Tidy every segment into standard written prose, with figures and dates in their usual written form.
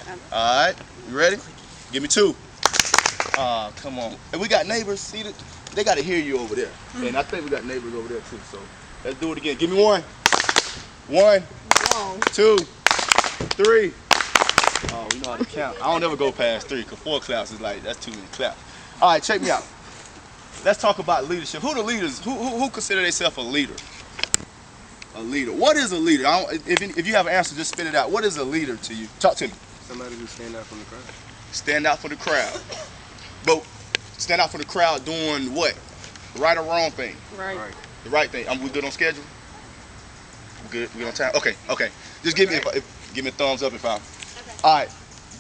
All right, you ready? Give me two. Come on. And we got neighbors. See, they got to hear you over there. And I think we got neighbors over there too. So let's do it again. Give me one. One, Whoa. two, three. Oh, we know how to count. I don't ever go past three because 4 claps is like, that's too many claps. All right, check me out. Let's talk about leadership. Who the leaders? Who consider themselves a leader? A leader. What is a leader? If you have an answer, just spit it out. What is a leader to you? Talk to me. Somebody who stand out from the crowd. Stand out for the crowd. But stand out for the crowd doing what? Right or wrong thing? Right. The right thing. We good on schedule? We good? We good on time? Okay. Just give me give me a thumbs up if I'm. All right.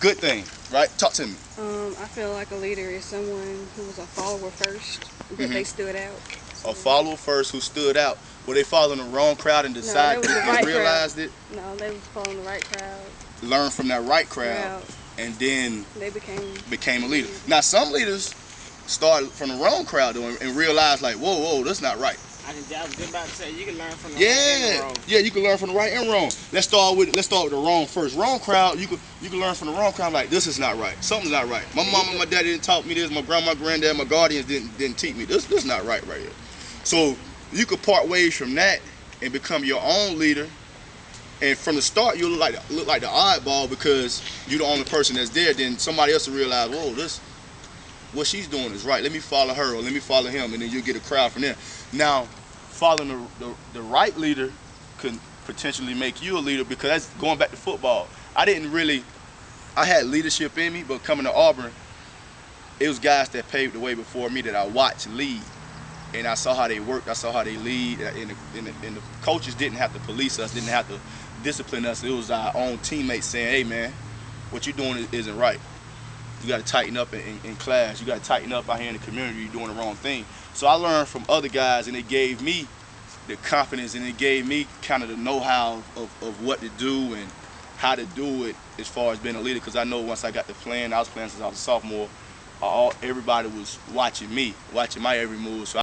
Good thing, right? Talk to me. I feel like a leader is someone who was a follower first, but they stood out. A follower first who stood out. Were they following the wrong crowd and decided and realized it? No, they was following the right crowd. Learned from that right crowd, and then they became a leader. Now some leaders started from the wrong crowd though, and realized like, whoa, that's not right. I was just about to say you can learn from the right and the wrong. Yeah, you can learn from the right and wrong. Let's start with the wrong first. Wrong crowd, you can learn from the wrong crowd. Like, this is not right. Something's not right. My mom and my daddy didn't taught me this. My grandma, granddad, my guardians didn't teach me this. This is not right here. So you could part ways from that and become your own leader. And from the start, you look like the oddball because you're the only person that's there. Then somebody else will realize, whoa, what she's doing is right. Let me follow her or let me follow him, and then you'll get a crowd from there. Now, following the right leader could potentially make you a leader, because that's going back to football. I had leadership in me, but coming to Auburn, it was guys that paved the way before me that I watched lead. And I saw how they worked, I saw how they lead, and the coaches didn't have to police us, didn't have to discipline us. It was our own teammates saying, hey man, what you're doing isn't right. You got to tighten up in class. You got to tighten up out here in the community. You're doing the wrong thing. So I learned from other guys, and it gave me the confidence, and it gave me kind of the know-how of what to do and how to do it as far as being a leader. Because I know once I got to playing, I was playing since I was a sophomore, everybody was watching me, watching my every move. So